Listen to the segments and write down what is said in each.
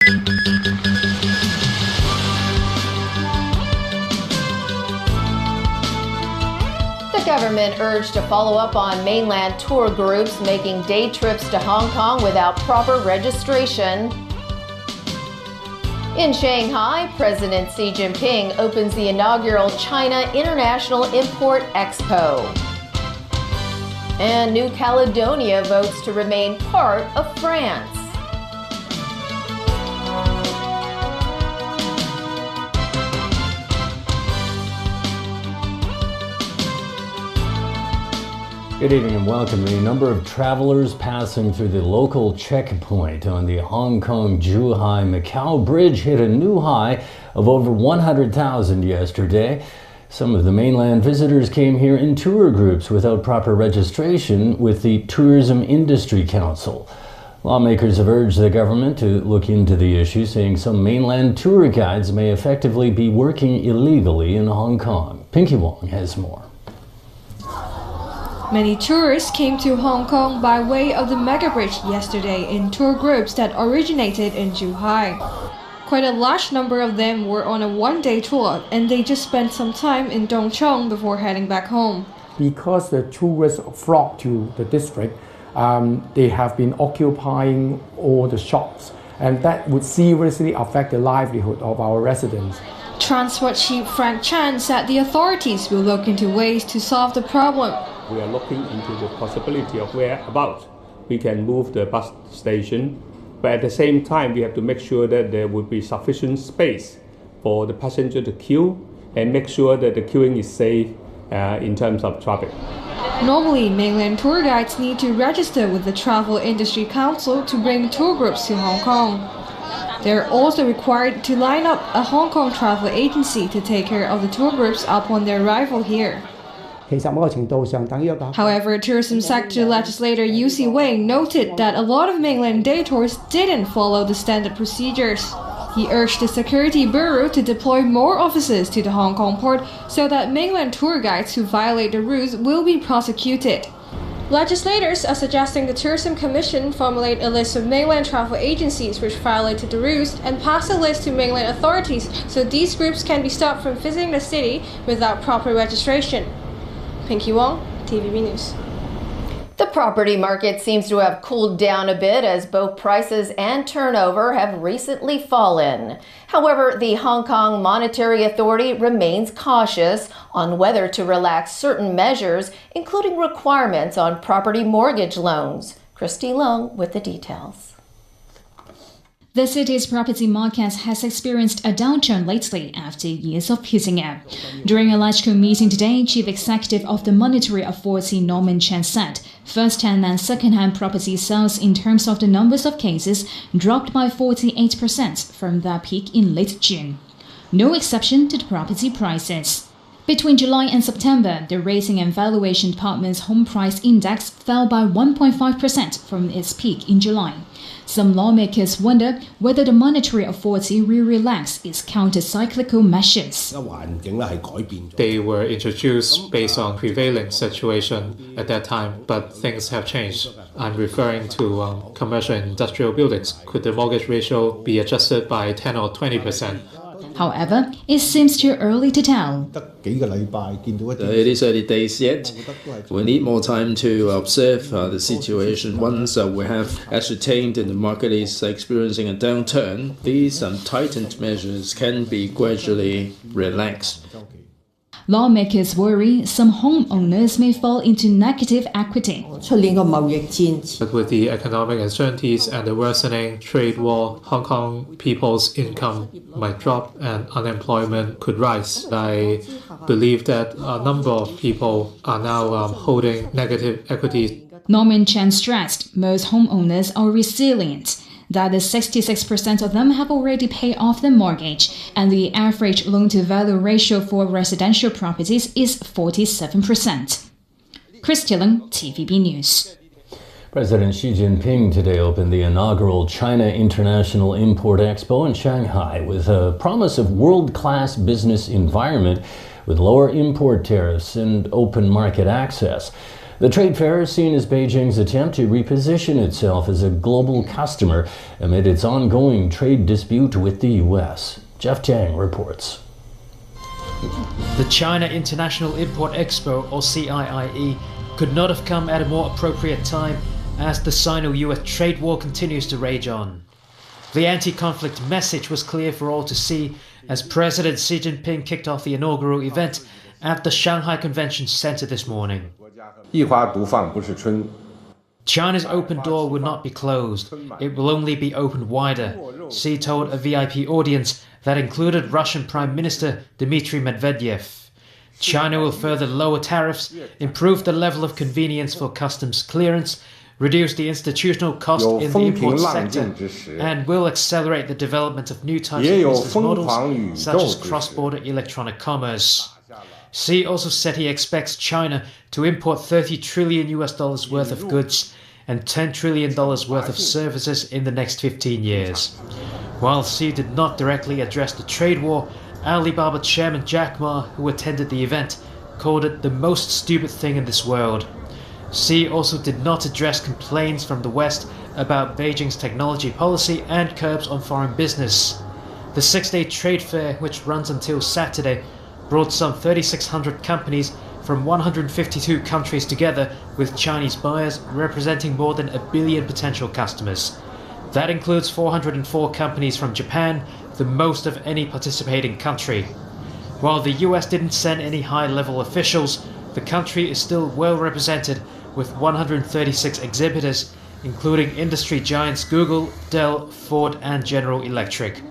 The government urged to follow up on mainland tour groups making day trips to Hong Kong without proper registration. In Shanghai, President Xi Jinping opens the inaugural China International Import Expo. And New Caledonia votes to remain part of France. Good evening and welcome. The number of travelers passing through the local checkpoint on the Hong Kong-Zhuhai-Macau Bridge hit a new high of over 100,000 yesterday. Some of the mainland visitors came here in tour groups without proper registration with the Tourism Industry Council. Lawmakers have urged the government to look into the issue, saying some mainland tour guides may effectively be working illegally in Hong Kong. Pinky Wong has more. Many tourists came to Hong Kong by way of the Mega Bridge yesterday in tour groups that originated in Zhuhai. Quite a large number of them were on a one-day tour, and they just spent some time in Tung Chung before heading back home. Because the tourists flock to the district, they have been occupying all the shops, and that would seriously affect the livelihood of our residents. Transport Chief Frank Chan said the authorities will look into ways to solve the problem. We are looking into the possibility of whereabouts we can move the bus station, but at the same time we have to make sure that there will be sufficient space for the passenger to queue and make sure that the queuing is safe in terms of traffic. Normally, mainland tour guides need to register with the Travel Industry Council to bring tour groups to Hong Kong. They're also required to line up a Hong Kong travel agency to take care of the tour groups upon their arrival here. However, tourism sector legislator Yu Si Weng noted that a lot of mainland day tours didn't follow the standard procedures. He urged the Security Bureau to deploy more officers to the Hong Kong port so that mainland tour guides who violate the rules will be prosecuted. Legislators are suggesting the Tourism Commission formulate a list of mainland travel agencies which violated the rules and pass a list to mainland authorities so these groups can be stopped from visiting the city without proper registration. Pinky Wong, TVB News. The property market seems to have cooled down a bit as both prices and turnover have recently fallen. However, the Hong Kong Monetary Authority remains cautious on whether to relax certain measures, including requirements on property mortgage loans. Christy Leung with the details. The city's property market has experienced a downturn lately after years of peaking out. During a LegCo meeting today, Chief Executive of the Monetary Authority Norman Chan said first-hand and second-hand property sales in terms of the numbers of cases dropped by 48% from their peak in late June. No exception to the property prices. Between July and September, the Rating and Valuation Department's Home Price Index fell by 1.5% from its peak in July. Some lawmakers wonder whether the Monetary Authority will relax its counter-cyclical measures. They were introduced based on prevailing situation at that time, but things have changed. I'm referring to commercial and industrial buildings. Could the mortgage ratio be adjusted by 10 or 20%? However, it seems too early to tell. It is early days yet. We need more time to observe the situation. Once we have ascertained that the market is experiencing a downturn, these tightened measures can be gradually relaxed. Lawmakers worry some homeowners may fall into negative equity. But with the economic uncertainties and the worsening trade war, Hong Kong people's income might drop and unemployment could rise. I believe that a number of people are now holding negative equities. Norman Chan stressed most homeowners are resilient, that the 66% of them have already paid off their mortgage, and the average loan-to-value ratio for residential properties is 47%. Christy Leung, TVB News. President Xi Jinping today opened the inaugural China International Import Expo in Shanghai with a promise of world-class business environment with lower import tariffs and open market access. The trade fair is seen as Beijing's attempt to reposition itself as a global customer amid its ongoing trade dispute with the U.S. Jeff Tang reports. The China International Import Expo, or CIIE, could not have come at a more appropriate time as the Sino-US trade war continues to rage on. The anti-conflict message was clear for all to see as President Xi Jinping kicked off the inaugural event at the Shanghai Convention Center this morning. China's open door will not be closed, it will only be opened wider, Xi told a VIP audience that included Russian Prime Minister Dmitry Medvedev. China will further lower tariffs, improve the level of convenience for customs clearance, reduce the institutional cost in the import sector, and will accelerate the development of new types of business models, such as cross-border electronic commerce. Xi also said he expects China to import $30 trillion worth of goods and $10 trillion worth of services in the next 15 years. While Xi did not directly address the trade war, Alibaba chairman Jack Ma, who attended the event, called it the most stupid thing in this world. Xi also did not address complaints from the West about Beijing's technology policy and curbs on foreign business. The 6-day trade fair, which runs until Saturday, brought some 3,600 companies from 152 countries together with Chinese buyers representing more than 1 billion potential customers. That includes 404 companies from Japan, the most of any participating country. While the US didn't send any high-level officials, the country is still well represented with 136 exhibitors, including industry giants Google, Dell, Ford and General Electric.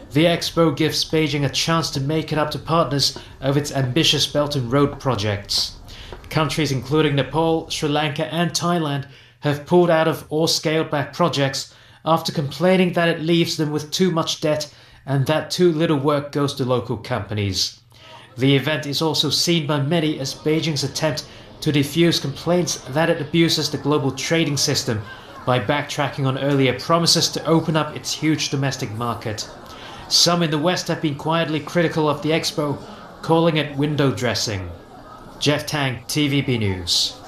The expo gives Beijing a chance to make it up to partners of its ambitious Belt and Road projects. Countries including Nepal, Sri Lanka and Thailand have pulled out of or scaled back projects after complaining that it leaves them with too much debt and that too little work goes to local companies. The event is also seen by many as Beijing's attempt to defuse complaints that it abuses the global trading system by backtracking on earlier promises to open up its huge domestic market. Some in the West have been quietly critical of the expo, calling it window dressing. Jeff Tang, TVB News.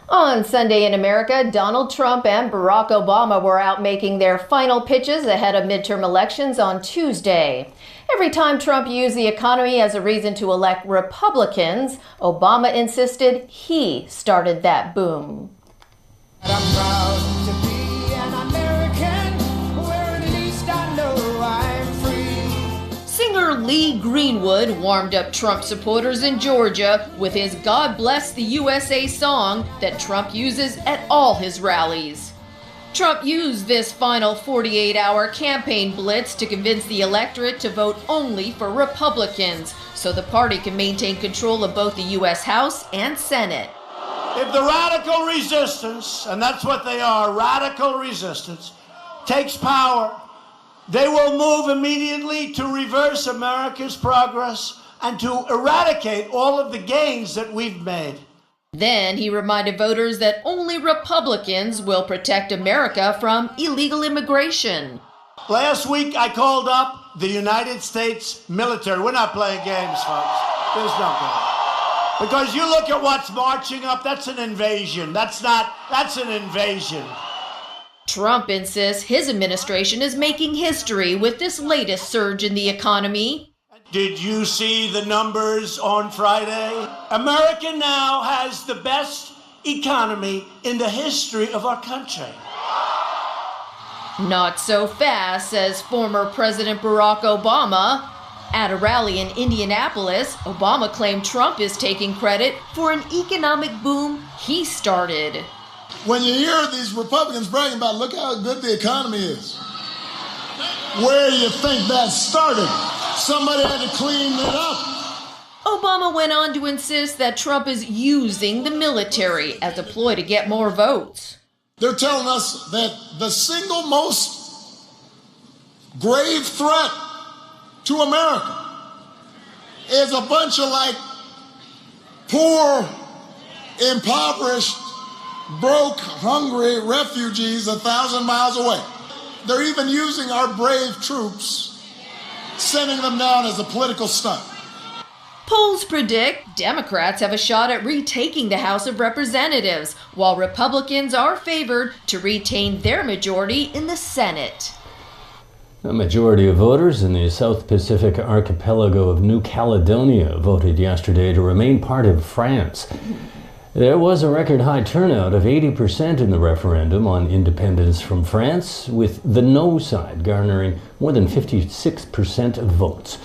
On Sunday in America, Donald Trump and Barack Obama were out making their final pitches ahead of midterm elections on Tuesday. Every time Trump used the economy as a reason to elect Republicans, Obama insisted he started that boom. I'm proud to be an American, where at least I know I'm free. Singer Lee Greenwood warmed up Trump supporters in Georgia with his God Bless the USA song that Trump uses at all his rallies. Trump used this final 48-hour campaign blitz to convince the electorate to vote only for Republicans so the party can maintain control of both the U.S. House and Senate. If the radical resistance, and that's what they are, radical resistance, takes power, they will move immediately to reverse America's progress and to eradicate all of the gains that we've made. Then he reminded voters that only Republicans will protect America from illegal immigration. Last week I called up the United States military. We're not playing games, folks. There's no game. Because you look at what's marching up, that's an invasion. That's an invasion. Trump insists his administration is making history with this latest surge in the economy. Did you see the numbers on Friday? America now has the best economy in the history of our country. Not so fast, says former President Barack Obama. At a rally in Indianapolis, Obama claimed Trump is taking credit for an economic boom he started. When you hear these Republicans bragging about, look how good the economy is, where do you think that started? Somebody had to clean it up. Obama went on to insist that Trump is using the military as a ploy to get more votes. They're telling us that the single most grave threat to America is a bunch of poor, impoverished, broke, hungry refugees 1,000 miles away. They're even using our brave troops, sending them down as a political stunt. Polls predict Democrats have a shot at retaking the House of Representatives, while Republicans are favored to retain their majority in the Senate. A majority of voters in the South Pacific archipelago of New Caledonia voted yesterday to remain part of France. There was a record high turnout of 80% in the referendum on independence from France, with the no side garnering more than 56% of votes.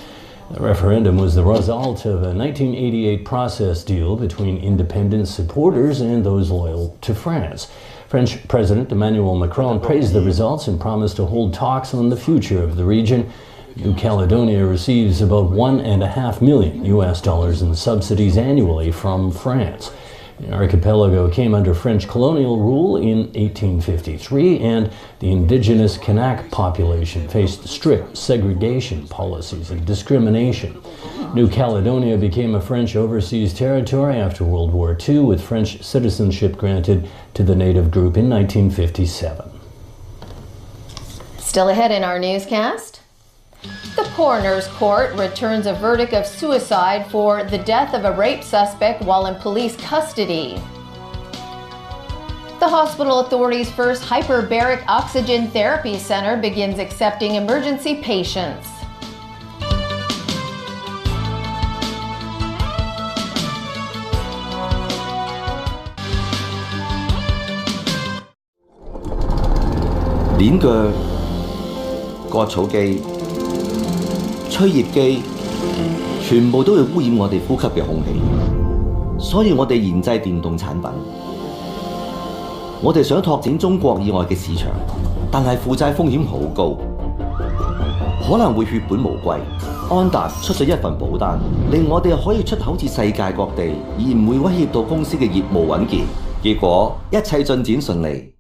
The referendum was the result of a 1988 process deal between independence supporters and those loyal to France. French President Emmanuel Macron praised the results and promised to hold talks on the future of the region. New Caledonia receives about $1.5 million in subsidies annually from France. The archipelago came under French colonial rule in 1853, and the indigenous Kanak population faced strict segregation policies and discrimination. New Caledonia became a French overseas territory after World War II, with French citizenship granted to the native group in 1957. Still ahead in our newscast. The coroner's court returns a verdict of suicide for the death of a rape suspect while in police custody. The hospital authority's first hyperbaric oxygen therapy center begins accepting emergency patients. Lien嘅割草機、吹葉機，全部都會污染我哋呼吸嘅空氣，所以我哋研製電動產品。我哋想拓展中國以外嘅市場，但係負債風險好高，可能會血本無歸。安達出咗一份保單，令我哋可以出口至世界各地，而唔會威脅到公司嘅業務穩健。結果一切進展順利。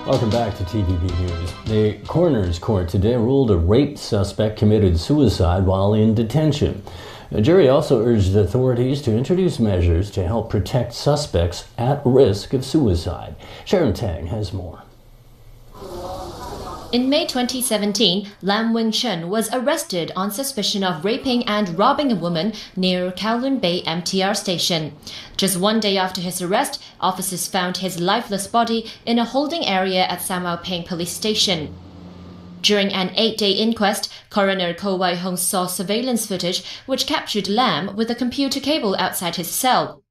Welcome back to TVB News. The coroner's court today ruled a rape suspect committed suicide while in detention. The jury also urged authorities to introduce measures to help protect suspects at risk of suicide. Sharon Tang has more. In May 2017, Lam Wing-chun was arrested on suspicion of raping and robbing a woman near Kowloon Bay MTR station. Just one day after his arrest, officers found his lifeless body in a holding area at Samao Peng police station. During an 8-day inquest, Coroner Ko Wai-hong saw surveillance footage which captured Lam with a computer cable outside his cell.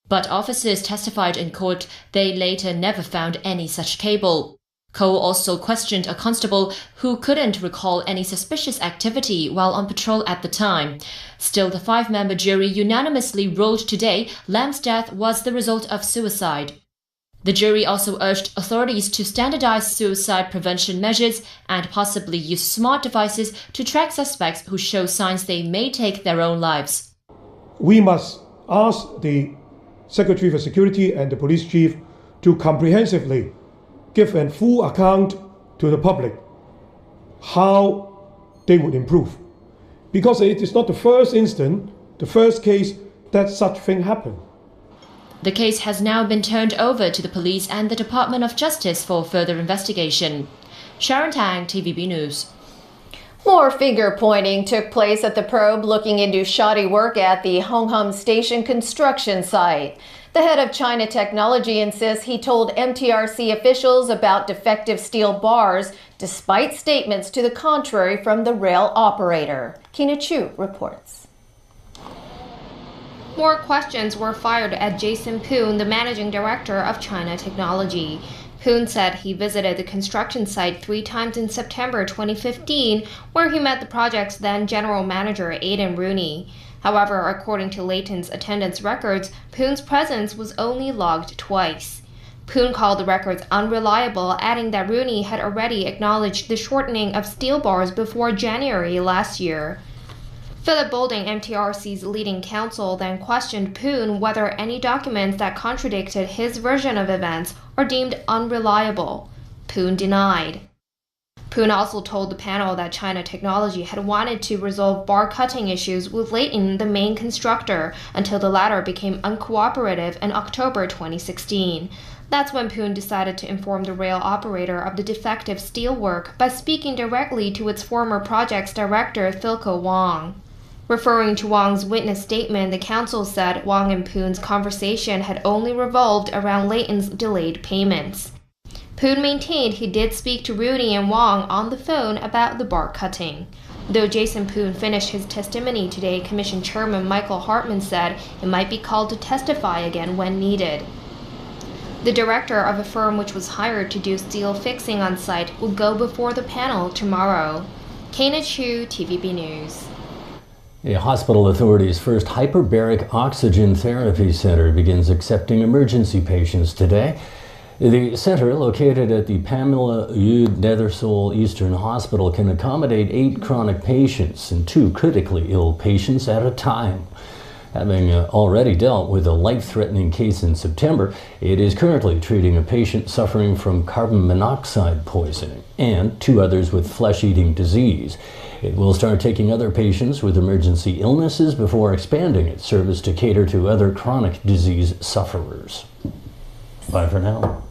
But officers testified in court they later never found any such cable. Ko also questioned a constable who couldn't recall any suspicious activity while on patrol at the time. Still, the 5-member jury unanimously ruled today Lam's death was the result of suicide. The jury also urged authorities to standardize suicide prevention measures and possibly use smart devices to track suspects who show signs they may take their own lives. We must ask the Secretary for Security and the Police Chief to comprehensively give a full account to the public how they would improve. Because it is not the first instance, the first case that such thing happened. The case has now been turned over to the police and the Department of Justice for further investigation. Sharon Tang, TVB News. More finger-pointing took place at the probe looking into shoddy work at the Hong Kong Station construction site. The head of China Technology insists he told MTRC officials about defective steel bars, despite statements to the contrary from the rail operator. Kina Chu reports. More questions were fired at Jason Poon, the managing director of China Technology. Poon said he visited the construction site 3 times in September 2015, where he met the project's then general manager Aidan Rooney. However, according to Leighton's attendance records, Poon's presence was only logged twice. Poon called the records unreliable, adding that Rooney had already acknowledged the shortening of steel bars before January last year. Philip Bolding, MTRC's leading counsel, then questioned Poon whether any documents that contradicted his version of events are deemed unreliable. Poon denied. Poon also told the panel that China Technology had wanted to resolve bar cutting issues with Leighton, the main constructor, until the latter became uncooperative in October 2016. That's when Poon decided to inform the rail operator of the defective steelwork by speaking directly to its former projects director, Philco Wong. Referring to Wong's witness statement, the council said Wong and Poon's conversation had only revolved around Leighton's delayed payments. Poon maintained he did speak to Rooney and Wong on the phone about the bark cutting. Though Jason Poon finished his testimony today, Commission Chairman Michael Hartman said it might be called to testify again when needed. The director of a firm which was hired to do steel fixing on site will go before the panel tomorrow. Kana Chu, TVB News. A hospital authority's first hyperbaric oxygen therapy center begins accepting emergency patients today. The center, located at the Pamela Eudes Nethersole Eastern Hospital, can accommodate 8 chronic patients and 2 critically ill patients at a time. Having already dealt with a life-threatening case in September, it is currently treating a patient suffering from carbon monoxide poisoning and 2 others with flesh-eating disease. It will start taking other patients with emergency illnesses before expanding its service to cater to other chronic disease sufferers. Bye for now.